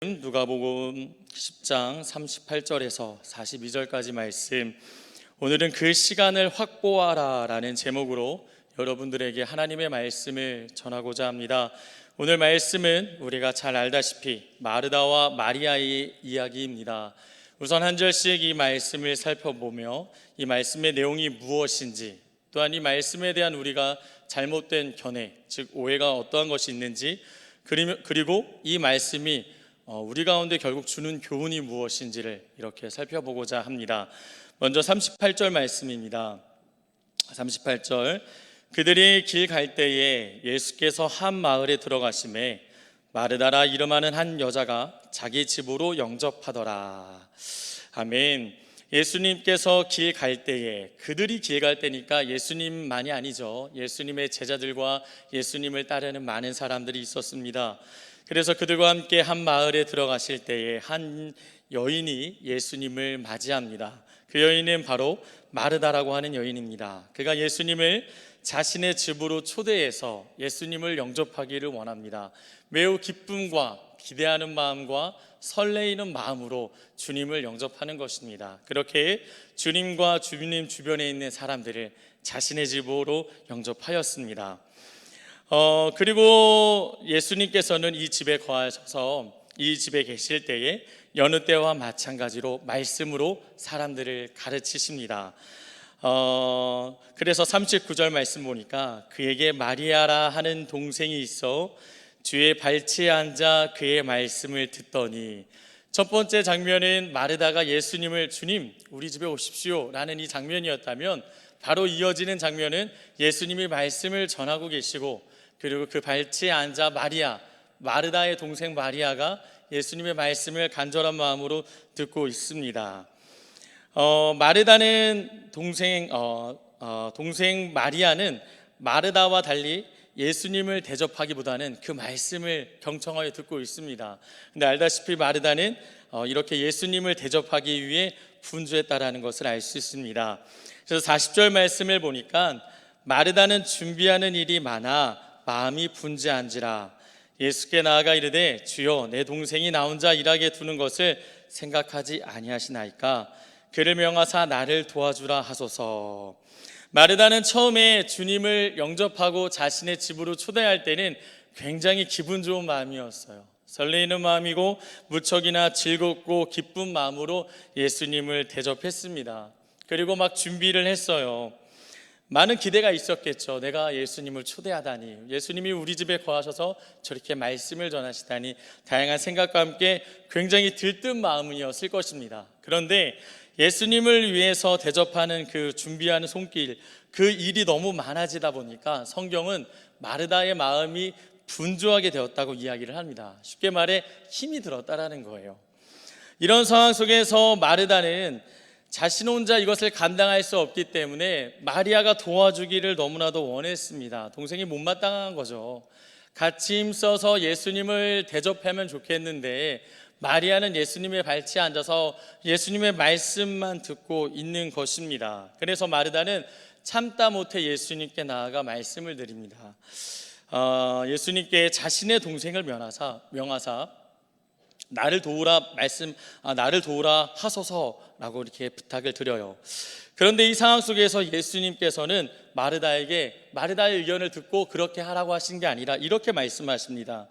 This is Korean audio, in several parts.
누가복음 10장 38절에서 42절까지 말씀, 오늘은 그 시간을 확보하라 라는 제목으로 여러분들에게 하나님의 말씀을 전하고자 합니다. 오늘 말씀은 우리가 잘 알다시피 마르다와 마리아의 이야기입니다. 우선 한 절씩 이 말씀을 살펴보며 이 말씀의 내용이 무엇인지, 또한 이 말씀에 대한 우리가 잘못된 견해, 즉 오해가 어떠한 것이 있는지, 그리고 이 말씀이 우리 가운데 결국 주는 교훈이 무엇인지를 이렇게 살펴보고자 합니다. 먼저 38절 말씀입니다. 38절, 그들이 길 갈 때에 예수께서 한 마을에 들어가심에 마르다라 이름하는 한 여자가 자기 집으로 영접하더라. 아멘. 예수님께서 길 갈 때에, 그들이 길 갈 때니까 예수님만이 아니죠. 예수님의 제자들과 예수님을 따르는 많은 사람들이 있었습니다. 그래서 그들과 함께 한 마을에 들어가실 때에 한 여인이 예수님을 맞이합니다. 그 여인은 바로 마르다라고 하는 여인입니다. 그가 예수님을 자신의 집으로 초대해서 예수님을 영접하기를 원합니다. 매우 기쁨과 기대하는 마음과 설레이는 마음으로 주님을 영접하는 것입니다. 그렇게 주님과 주님 주변에 있는 사람들을 자신의 집으로 영접하였습니다. 그리고 예수님께서는 이 집에 거하셔서 이 집에 계실 때에 여느 때와 마찬가지로 말씀으로 사람들을 가르치십니다. 그래서 39절 말씀 보니까 그에게 마리아라 하는 동생이 있어 주의 발치에 앉아 그의 말씀을 듣더니, 첫 번째 장면은 마르다가 예수님을 주님 우리 집에 오십시오 라는 이 장면이었다면, 바로 이어지는 장면은 예수님이 말씀을 전하고 계시고, 그리고 그 발치에 앉아 마르다의 동생 마리아가 예수님의 말씀을 간절한 마음으로 듣고 있습니다. 마르다는 동생 마리아는 마르다와 달리 예수님을 대접하기보다는 그 말씀을 경청하여 듣고 있습니다. 근데 알다시피 마르다는 이렇게 예수님을 대접하기 위해 분주했다라는 것을 알 수 있습니다. 그래서 40절 말씀을 보니까 마르다는 준비하는 일이 많아 마음이 분주한지라 예수께 나아가 이르되 주여 내 동생이 나 혼자 일하게 두는 것을 생각하지 아니하시나이까 그를 명하사 나를 도와주라 하소서. 마르다는 처음에 주님을 영접하고 자신의 집으로 초대할 때는 굉장히 기분 좋은 마음이었어요. 설레이는 마음이고 무척이나 즐겁고 기쁜 마음으로 예수님을 대접했습니다. 그리고 막 준비를 했어요. 많은 기대가 있었겠죠. 내가 예수님을 초대하다니, 예수님이 우리 집에 거하셔서 저렇게 말씀을 전하시다니, 다양한 생각과 함께 굉장히 들뜬 마음이었을 것입니다. 그런데 예수님을 위해서 대접하는 그 준비하는 손길, 그 일이 너무 많아지다 보니까 성경은 마르다의 마음이 분주하게 되었다고 이야기를 합니다. 쉽게 말해 힘이 들었다라는 거예요. 이런 상황 속에서 마르다는 자신 혼자 이것을 감당할 수 없기 때문에 마리아가 도와주기를 너무나도 원했습니다. 동생이 못마땅한 거죠. 같이 힘써서 예수님을 대접하면 좋겠는데 마리아는 예수님의 발치에 앉아서 예수님의 말씀만 듣고 있는 것입니다. 그래서 마르다는 참다 못해 예수님께 나아가 말씀을 드립니다. 예수님께 자신의 동생을 명하사 나를 도우라 하소서라고 이렇게 부탁을 드려요. 그런데 이 상황 속에서 예수님께서는 마르다의 의견을 듣고 그렇게 하라고 하신 게 아니라 이렇게 말씀하십니다.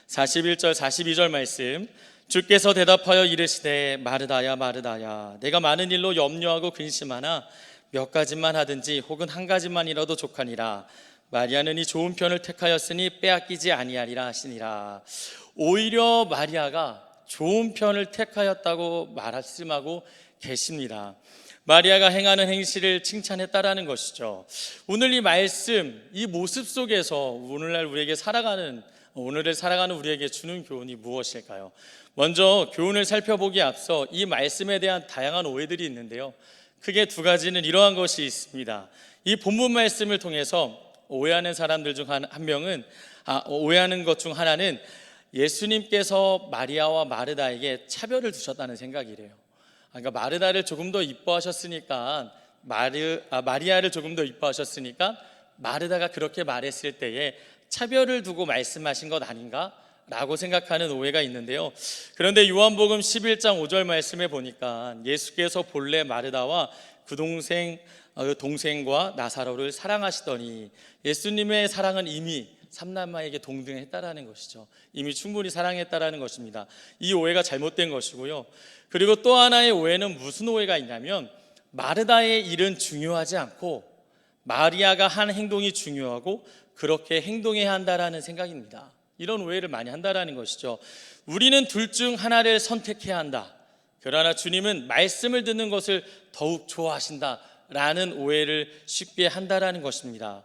41절 42절 말씀, 주께서 대답하여 이르시되 마르다야 마르다야 내가 많은 일로 염려하고 근심하나 몇 가지만 하든지 혹은 한 가지만이라도 족하니라. 마리아는 이 좋은 편을 택하였으니 빼앗기지 아니하리라 하시니라. 오히려 마리아가 좋은 편을 택하였다고 말씀하고 계십니다. 마리아가 행하는 행실을 칭찬했다라는 것이죠. 오늘 이 말씀, 이 모습 속에서 오늘을 살아가는 우리에게 주는 교훈이 무엇일까요? 먼저 교훈을 살펴보기에 앞서 이 말씀에 대한 다양한 오해들이 있는데요, 크게 두 가지는 이러한 것이 있습니다. 이 본문 말씀을 통해서 오해하는 사람들 중 오해하는 것 중 하나는 예수님께서 마리아와 마르다에게 차별을 두셨다는 생각이래요. 그러니까 마르다를 조금 더 이뻐하셨으니까 마리아를 조금 더 이뻐하셨으니까 마르다가 그렇게 말했을 때에 차별을 두고 말씀하신 것 아닌가 라고 생각하는 오해가 있는데요. 그런데 요한복음 11장 5절 말씀에 보니까 예수께서 본래 마르다와 그 동생과 나사로를 사랑하시더니, 예수님의 사랑은 이미 삼남매에게 동등했다라는 것이죠. 이미 충분히 사랑했다라는 것입니다. 이 오해가 잘못된 것이고요. 그리고 또 하나의 오해는 무슨 오해가 있냐면, 마르다의 일은 중요하지 않고 마리아가 한 행동이 중요하고 그렇게 행동해야 한다라는 생각입니다. 이런 오해를 많이 한다라는 것이죠. 우리는 둘 중 하나를 선택해야 한다. 그러나 주님은 말씀을 듣는 것을 더욱 좋아하신다라는 오해를 쉽게 한다라는 것입니다.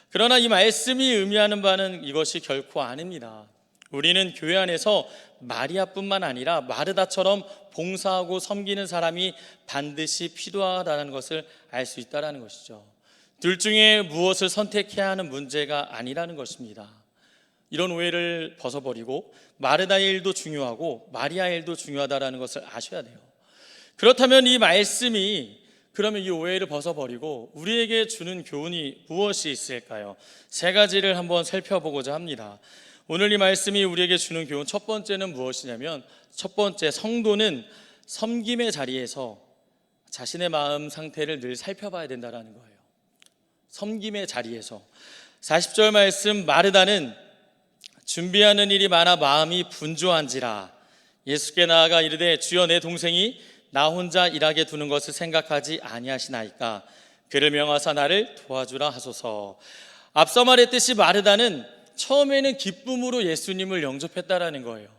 그러나 이 말씀이 의미하는 바는 이것이 결코 아닙니다. 우리는 교회 안에서 마리아뿐만 아니라 마르다처럼 봉사하고 섬기는 사람이 반드시 필요하다는 것을 알 수 있다는 것이죠. 둘 중에 무엇을 선택해야 하는 문제가 아니라는 것입니다. 이런 오해를 벗어버리고 마르다의 일도 중요하고 마리아의 일도 중요하다는 것을 아셔야 돼요. 그렇다면 이 말씀이, 그러면 이 오해를 벗어버리고 우리에게 주는 교훈이 무엇이 있을까요? 세 가지를 한번 살펴보고자 합니다. 오늘 이 말씀이 우리에게 주는 교훈, 첫 번째는 무엇이냐면, 첫 번째, 성도는 섬김의 자리에서 자신의 마음 상태를 늘 살펴봐야 된다는 거예요. 섬김의 자리에서. 40절 말씀, 마르다는 준비하는 일이 많아 마음이 분주한지라 예수께 나아가 이르되, 주여, 내 동생이 나 혼자 일하게 두는 것을 생각하지 아니하시나이까? 그를 명하사 나를 도와주라 하소서. 앞서 말했듯이 마르다는 처음에는 기쁨으로 예수님을 영접했다라는 거예요.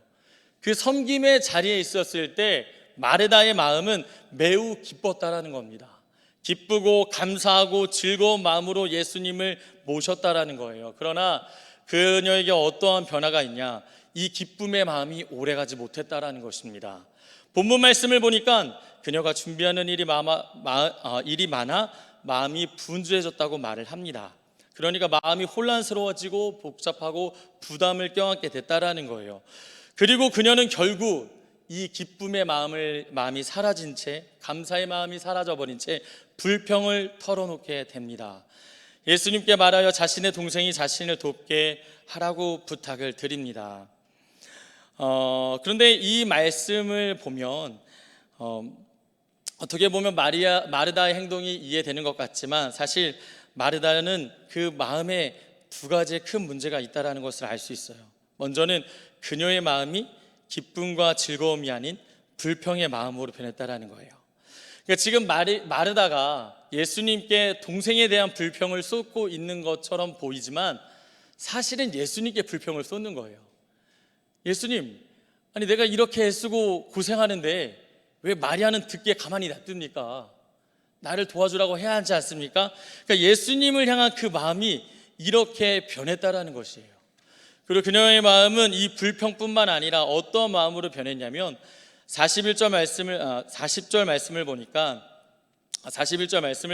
그 섬김의 자리에 있었을 때 마르다의 마음은 매우 기뻤다라는 겁니다. 기쁘고 감사하고 즐거운 마음으로 예수님을 모셨다라는 거예요. 그러나 그녀에게 어떠한 변화가 있냐? 이 기쁨의 마음이 오래가지 못했다라는 것입니다. 본문 말씀을 보니까 그녀가 준비하는 일이 많아 마음이 분주해졌다고 말을 합니다. 그러니까 마음이 혼란스러워지고 복잡하고 부담을 껴안게 됐다라는 거예요. 그리고 그녀는 결국 이 기쁨의 마음이 사라진 채, 감사의 마음이 사라져버린 채 불평을 털어놓게 됩니다. 예수님께 말하여 자신의 동생이 자신을 돕게 하라고 부탁을 드립니다. 그런데 이 말씀을 보면 어떻게 보면 마르다의 행동이 이해되는 것 같지만, 사실 마르다는 그 마음에 두 가지의 큰 문제가 있다는 것을 알 수 있어요. 먼저는 그녀의 마음이 기쁨과 즐거움이 아닌 불평의 마음으로 변했다는 거예요. 그러니까 지금 마르다가 예수님께 동생에 대한 불평을 쏟고 있는 것처럼 보이지만 사실은 예수님께 불평을 쏟는 거예요. 예수님, 아니 내가 이렇게 애쓰고 고생하는데 왜 마리아는 듣기에 가만히 놔둡니까? 나를 도와주라고 해야 하지 않습니까? 그러니까 예수님을 향한 그 마음이 이렇게 변했다라는 것이에요. 그리고 그녀의 마음은 이 불평뿐만 아니라 어떤 마음으로 변했냐면, 40절 말씀을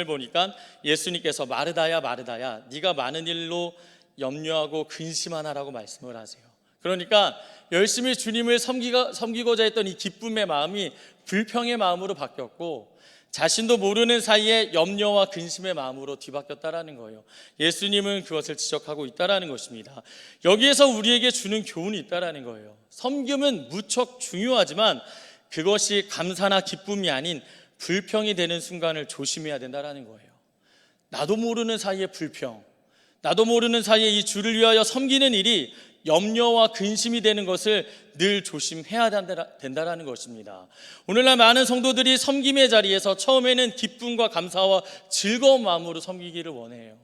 보니까 예수님께서 마르다야 마르다야, 네가 많은 일로 염려하고 근심하나라고 말씀을 하세요. 그러니까 열심히 주님을 섬기고자 했던 이 기쁨의 마음이 불평의 마음으로 바뀌었고, 자신도 모르는 사이에 염려와 근심의 마음으로 뒤바뀌었다라는 거예요. 예수님은 그것을 지적하고 있다라는 것입니다. 여기에서 우리에게 주는 교훈이 있다라는 거예요. 섬김은 무척 중요하지만 그것이 감사나 기쁨이 아닌 불평이 되는 순간을 조심해야 된다라는 거예요. 나도 모르는 사이에 불평, 나도 모르는 사이에 이 주를 위하여 섬기는 일이 염려와 근심이 되는 것을 늘 조심해야 된다는 것입니다. 오늘날 많은 성도들이 섬김의 자리에서 처음에는 기쁨과 감사와 즐거운 마음으로 섬기기를 원해요.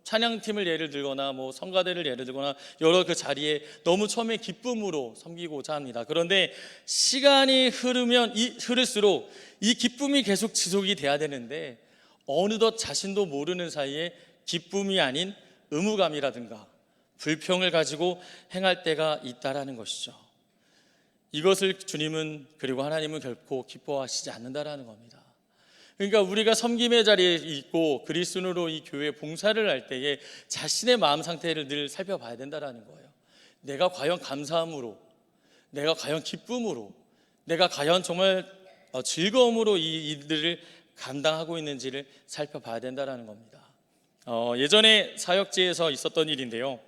찬양팀을 예를 들거나 성가대를 예를 들거나 여러 그 자리에 너무 처음에 기쁨으로 섬기고자 합니다. 그런데 시간이 흐를수록 이 기쁨이 계속 지속이 돼야 되는데, 어느덧 자신도 모르는 사이에 기쁨이 아닌 의무감이라든가 불평을 가지고 행할 때가 있다라는 것이죠. 이것을 주님은, 그리고 하나님은 결코 기뻐하시지 않는다라는 겁니다. 그러니까 우리가 섬김의 자리에 있고 그리스도인으로 이 교회 봉사를 할 때에 자신의 마음 상태를 늘 살펴봐야 된다라는 거예요. 내가 과연 감사함으로, 내가 과연 기쁨으로, 내가 과연 정말 즐거움으로 이 일들을 감당하고 있는지를 살펴봐야 된다라는 겁니다. 예전에 사역지에서 있었던 일인데요.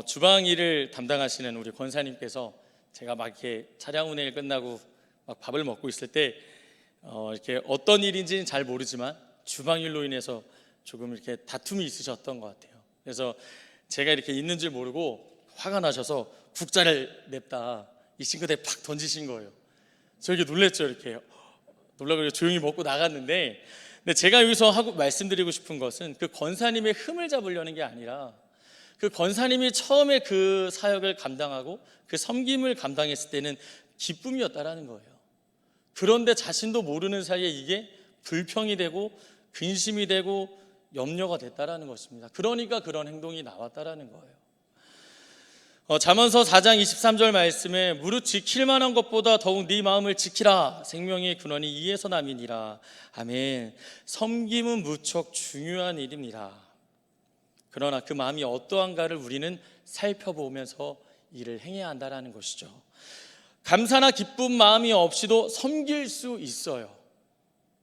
주방 일을 담당하시는 우리 권사님께서 제가 막 이렇게 차량 운행이 끝나고 막 밥을 먹고 있을 때 이렇게 어떤 일인지는 잘 모르지만 주방 일로 인해서 조금 이렇게 다툼이 있으셨던 것 같아요. 그래서 제가 이렇게 있는 줄 모르고 화가 나셔서 국자를 냅다 이 싱크대에 팍 던지신 거예요. 저 이렇게 놀랬죠. 이렇게 놀라고 조용히 먹고 나갔는데, 근데 제가 여기서 하고 말씀드리고 싶은 것은 그 권사님의 흠을 잡으려는 게 아니라 그 권사님이 처음에 그 사역을 감당하고 그 섬김을 감당했을 때는 기쁨이었다라는 거예요. 그런데 자신도 모르는 사이에 이게 불평이 되고 근심이 되고 염려가 됐다라는 것입니다. 그러니까 그런 행동이 나왔다라는 거예요. 잠언서 4장 23절 말씀에 무릇 지킬 만한 것보다 더욱 네 마음을 지키라. 생명의 근원이 이에서 남이니라. 아멘. 섬김은 무척 중요한 일입니다. 그러나 그 마음이 어떠한가를 우리는 살펴보면서 일을 행해야 한다는 것이죠. 감사나 기쁜 마음이 없이도 섬길 수 있어요.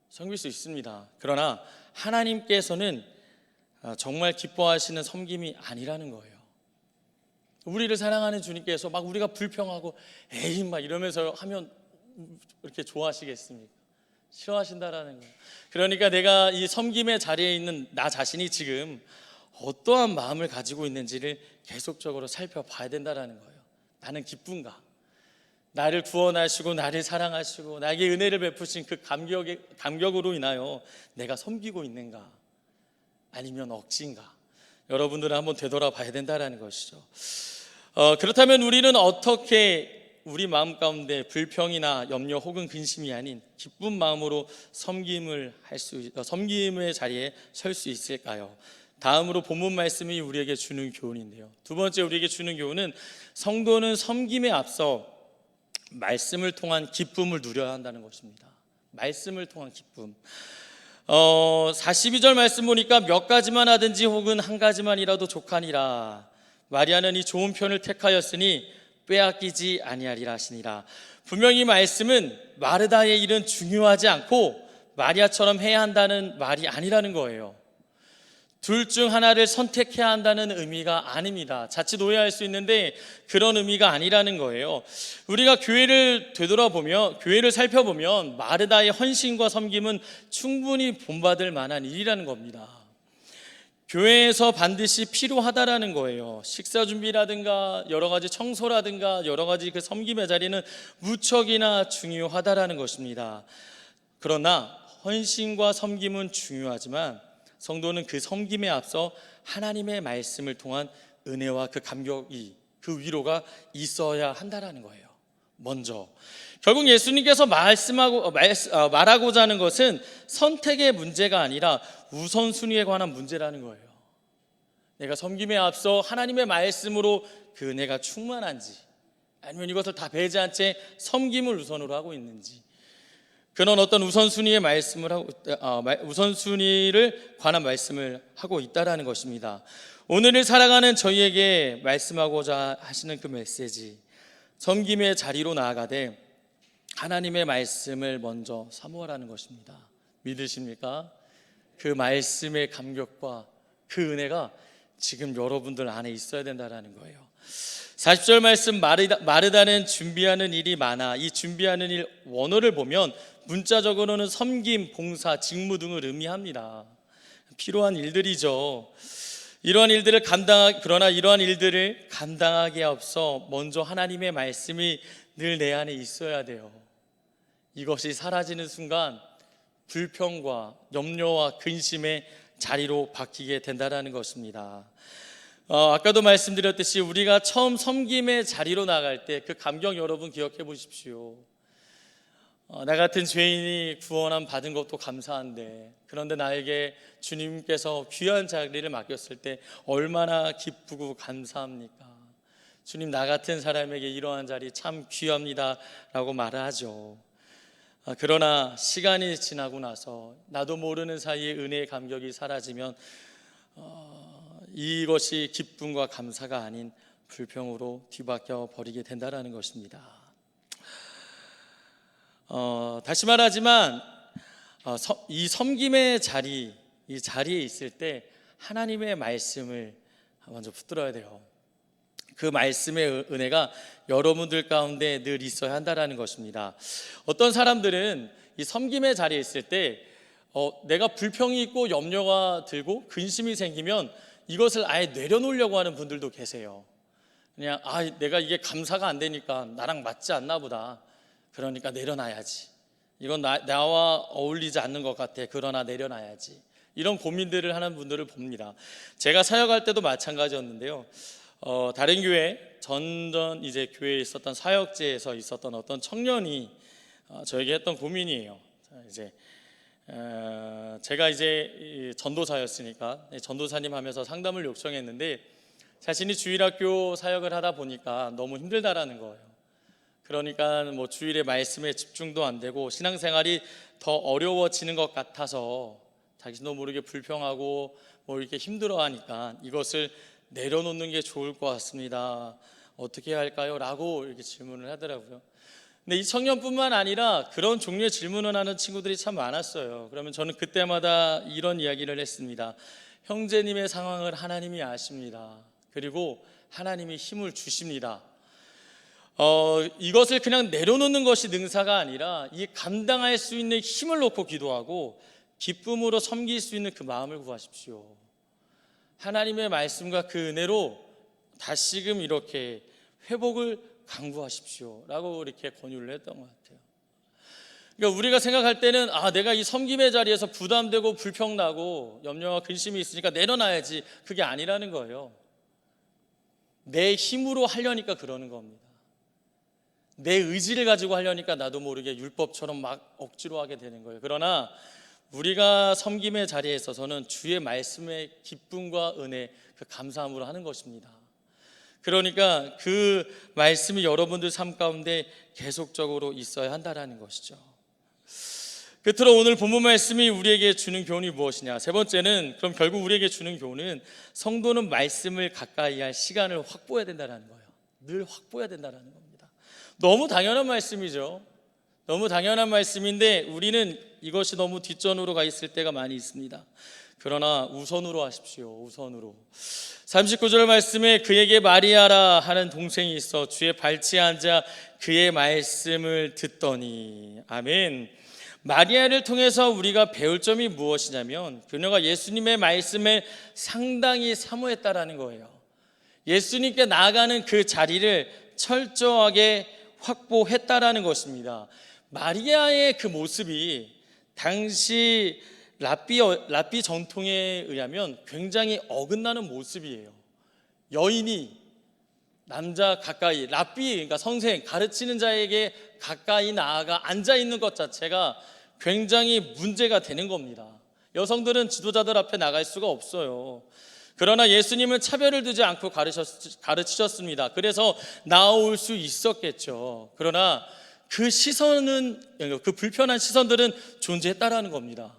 섬길 수 있습니다. 그러나 하나님께서는 정말 기뻐하시는 섬김이 아니라는 거예요. 우리를 사랑하는 주님께서 막 우리가 불평하고 에이 막 이러면서 하면 이렇게 좋아하시겠습니까? 싫어하신다라는 거예요. 그러니까 내가 이 섬김의 자리에 있는 나 자신이 지금 어떠한 마음을 가지고 있는지를 계속적으로 살펴봐야 된다라는 거예요. 나는 기쁜가? 나를 구원하시고 나를 사랑하시고 나에게 은혜를 베푸신 그 감격으로 인하여 내가 섬기고 있는가? 아니면 억지인가? 여러분들은 한번 되돌아봐야 된다라는 것이죠. 그렇다면 우리는 어떻게 우리 마음 가운데 불평이나 염려 혹은 근심이 아닌 기쁜 마음으로 섬김의 자리에 설 수 있을까요? 다음으로 본문 말씀이 우리에게 주는 교훈인데요. 두 번째 우리에게 주는 교훈은 성도는 섬김에 앞서 말씀을 통한 기쁨을 누려야 한다는 것입니다. 말씀을 통한 기쁨. 42절 말씀 보니까 몇 가지만 하든지 혹은 한 가지만이라도 족하니라. 마리아는 이 좋은 편을 택하였으니 빼앗기지 아니하리라 하시니라. 분명히 말씀은 마르다의 일은 중요하지 않고 마리아처럼 해야 한다는 말이 아니라는 거예요. 둘 중 하나를 선택해야 한다는 의미가 아닙니다. 자칫 오해할 수 있는데 그런 의미가 아니라는 거예요. 우리가 교회를 살펴보면 마르다의 헌신과 섬김은 충분히 본받을 만한 일이라는 겁니다. 교회에서 반드시 필요하다라는 거예요. 식사 준비라든가 여러 가지 청소라든가 여러 가지 그 섬김의 자리는 무척이나 중요하다라는 것입니다. 그러나 헌신과 섬김은 중요하지만 성도는 그 섬김에 앞서 하나님의 말씀을 통한 은혜와 그 감격이, 그 위로가 있어야 한다라는 거예요. 먼저 결국 예수님께서 말하고자 하는 것은 선택의 문제가 아니라 우선순위에 관한 문제라는 거예요. 내가 섬김에 앞서 하나님의 말씀으로 그 은혜가 충만한지, 아니면 이것을 다 배제한 채 섬김을 우선으로 하고 있는지, 그런 어떤 우선순위를 관한 말씀을 하고 있다라는 것입니다. 오늘을 살아가는 저희에게 말씀하고자 하시는 그 메시지, 섬김의 자리로 나아가되 하나님의 말씀을 먼저 사모하라는 것입니다. 믿으십니까? 그 말씀의 감격과 그 은혜가 지금 여러분들 안에 있어야 된다는 거예요. 40절 말씀, 마르다는 준비하는 일이 많아. 이 준비하는 일 원어를 보면 문자적으로는 섬김, 봉사, 직무 등을 의미합니다. 필요한 일들이죠. 그러나 이러한 일들을 감당하기에 앞서 먼저 하나님의 말씀이 늘 내 안에 있어야 돼요. 이것이 사라지는 순간 불평과 염려와 근심의 자리로 바뀌게 된다는 것입니다. 아까도 말씀드렸듯이 우리가 처음 섬김의 자리로 나갈 때 그 감격 여러분 기억해 보십시오. 나 같은 죄인이 구원함 받은 것도 감사한데, 그런데 나에게 주님께서 귀한 자리를 맡겼을 때 얼마나 기쁘고 감사합니까? 주님, 나 같은 사람에게 이러한 자리 참 귀합니다 라고 말을 하죠. 그러나 시간이 지나고 나서 나도 모르는 사이에 은혜의 감격이 사라지면 이것이 기쁨과 감사가 아닌 불평으로 뒤바뀌어 버리게 된다는 것입니다. 다시 말하지만 이 섬김의 자리, 이 자리에 있을 때 하나님의 말씀을 먼저 붙들어야 돼요. 그 말씀의 은혜가 여러분들 가운데 늘 있어야 한다는 것입니다. 어떤 사람들은 이 섬김의 자리에 있을 때 내가 불평이 있고 염려가 들고 근심이 생기면 이것을 아예 내려놓으려고 하는 분들도 계세요. 그냥 내가 이게 감사가 안 되니까 나랑 맞지 않나 보다, 그러니까 내려놔야지, 이건 나와 어울리지 않는 것 같아, 그러나 내려놔야지, 이런 고민들을 하는 분들을 봅니다. 제가 사역할 때도 마찬가지였는데요. 다른 교회 전전 이제 교회에 있었던 사역제에서 있었던 어떤 청년이 저에게 했던 고민이에요. 제가 이제 전도사였으니까 전도사님 하면서 상담을 요청했는데, 자신이 주일학교 사역을 하다 보니까 너무 힘들다라는 거예요. 그러니까 뭐 주일에 말씀에 집중도 안 되고 신앙생활이 더 어려워지는 것 같아서 자신도 모르게 불평하고 뭐 이렇게 힘들어하니까 이것을 내려놓는 게 좋을 것 같습니다. 어떻게 해야 할까요? 라고 이렇게 질문을 하더라고요. 근데 이 청년뿐만 아니라 그런 종류의 질문을 하는 친구들이 참 많았어요. 그러면 저는 그때마다 이런 이야기를 했습니다. 형제님의 상황을 하나님이 아십니다. 그리고 하나님이 힘을 주십니다. 이것을 그냥 내려놓는 것이 능사가 아니라 이 감당할 수 있는 힘을 놓고 기도하고 기쁨으로 섬길 수 있는 그 마음을 구하십시오. 하나님의 말씀과 그 은혜로 다시금 이렇게 회복을 강구하십시오 라고 이렇게 권유를 했던 것 같아요. 그러니까 우리가 생각할 때는 내가 이 섬김의 자리에서 부담되고 불평나고 염려와 근심이 있으니까 내려놔야지, 그게 아니라는 거예요. 내 힘으로 하려니까 그러는 겁니다. 내 의지를 가지고 하려니까 나도 모르게 율법처럼 막 억지로 하게 되는 거예요. 그러나 우리가 섬김의 자리에 있어서는 주의 말씀의 기쁨과 은혜, 그 감사함으로 하는 것입니다. 그러니까 그 말씀이 여러분들 삶 가운데 계속적으로 있어야 한다는 것이죠. 끝으로 오늘 본문 말씀이 우리에게 주는 교훈이 무엇이냐? 세 번째는, 그럼 결국 우리에게 주는 교훈은 성도는 말씀을 가까이 할 시간을 확보해야 된다는 거예요. 늘 확보해야 된다는 겁니다. 너무 당연한 말씀이죠. 너무 당연한 말씀인데 우리는 이것이 너무 뒷전으로 가 있을 때가 많이 있습니다. 그러나 우선으로 하십시오. 우선으로. 39절 말씀에 그에게 마리아라 하는 동생이 있어 주의 발치에 앉아 그의 말씀을 듣더니. 아멘. 마리아를 통해서 우리가 배울 점이 무엇이냐면 그녀가 예수님의 말씀을 상당히 사모했다라는 거예요. 예수님께 나아가는 그 자리를 철저하게 확보했다라는 것입니다. 마리아의 그 모습이 당시 랍비 전통에 의하면 굉장히 어긋나는 모습이에요. 여인이 남자 가까이, 랍비 그러니까 선생, 가르치는 자에게 가까이 나아가 앉아 있는 것 자체가 굉장히 문제가 되는 겁니다. 여성들은 지도자들 앞에 나갈 수가 없어요. 그러나 예수님은 차별을 두지 않고 가르치셨습니다. 그래서 나올 수 있었겠죠. 그러나 그 시선은, 그 불편한 시선들은 존재했다라는 겁니다.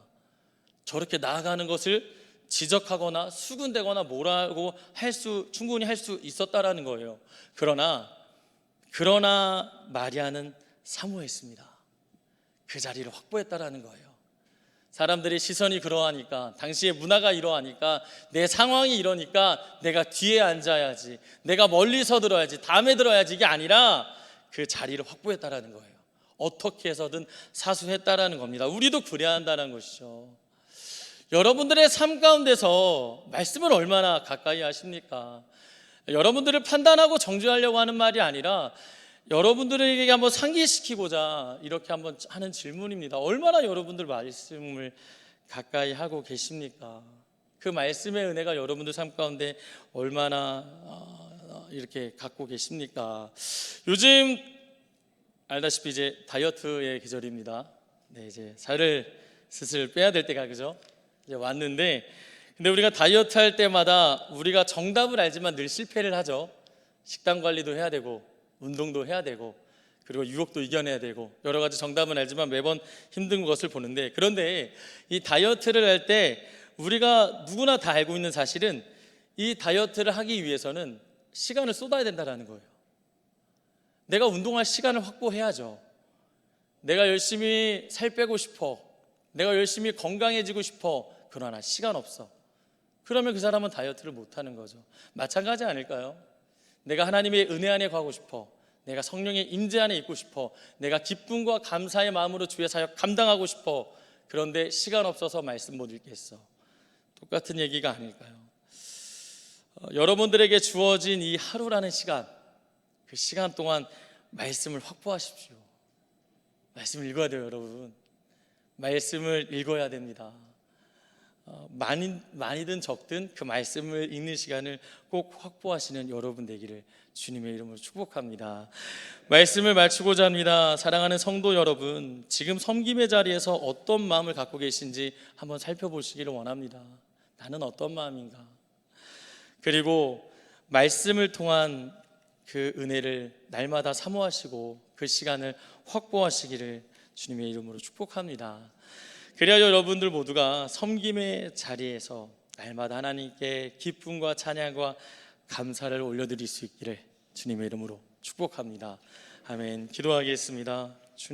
저렇게 나아가는 것을 지적하거나 수군대거나 뭐라고 충분히 할 수 있었다라는 거예요. 그러나 마리아는 사모했습니다. 그 자리를 확보했다라는 거예요. 사람들의 시선이 그러하니까, 당시의 문화가 이러하니까, 내 상황이 이러니까 내가 뒤에 앉아야지, 내가 멀리서 들어야지, 다음에 들어야지, 이게 아니라 그 자리를 확보했다라는 거예요. 어떻게 해서든 사수했다라는 겁니다. 우리도 그래야 한다는 것이죠. 여러분들의 삶 가운데서 말씀을 얼마나 가까이 하십니까? 여러분들을 판단하고 정죄하려고 하는 말이 아니라 여러분들에게 한번 상기시키고자 이렇게 한번 하는 질문입니다. 얼마나 여러분들 말씀을 가까이 하고 계십니까? 그 말씀의 은혜가 여러분들 삶 가운데 얼마나 이렇게 갖고 계십니까? 요즘 알다시피 이제 다이어트의 계절입니다. 네, 이제 살을 슬슬 빼야 될 때가 그죠? 이제 왔는데, 근데 우리가 다이어트 할 때마다 우리가 정답을 알지만 늘 실패를 하죠. 식단 관리도 해야 되고 운동도 해야 되고 그리고 유혹도 이겨내야 되고 여러 가지 정답은 알지만 매번 힘든 것을 보는데, 그런데 이 다이어트를 할 때 우리가 누구나 다 알고 있는 사실은 이 다이어트를 하기 위해서는 시간을 쏟아야 된다는 거예요. 내가 운동할 시간을 확보해야죠. 내가 열심히 살 빼고 싶어, 내가 열심히 건강해지고 싶어, 그러나 시간 없어. 그러면 그 사람은 다이어트를 못하는 거죠. 마찬가지 아닐까요? 내가 하나님의 은혜 안에 가고 싶어. 내가 성령의 임재 안에 있고 싶어. 내가 기쁨과 감사의 마음으로 주의 사역 감당하고 싶어. 그런데 시간 없어서 말씀 못 읽겠어. 똑같은 얘기가 아닐까요? 여러분들에게 주어진 이 하루라는 시간, 그 시간 동안 말씀을 확보하십시오. 말씀을 읽어야 돼요, 여러분. 말씀을 읽어야 됩니다. 많이든 적든 그 말씀을 읽는 시간을 꼭 확보하시는 여러분 되기를 주님의 이름으로 축복합니다. 말씀을 마치고자 합니다. 사랑하는 성도 여러분, 지금 섬김의 자리에서 어떤 마음을 갖고 계신지 한번 살펴보시기를 원합니다. 나는 어떤 마음인가? 그리고 말씀을 통한 그 은혜를 날마다 사모하시고 그 시간을 확보하시기를 주님의 이름으로 축복합니다. 그래야 여러분들 모두가 섬김의 자리에서 날마다 하나님께 기쁨과 찬양과 감사를 올려드릴 수 있기를 주님의 이름으로 축복합니다. 아멘. 기도하겠습니다.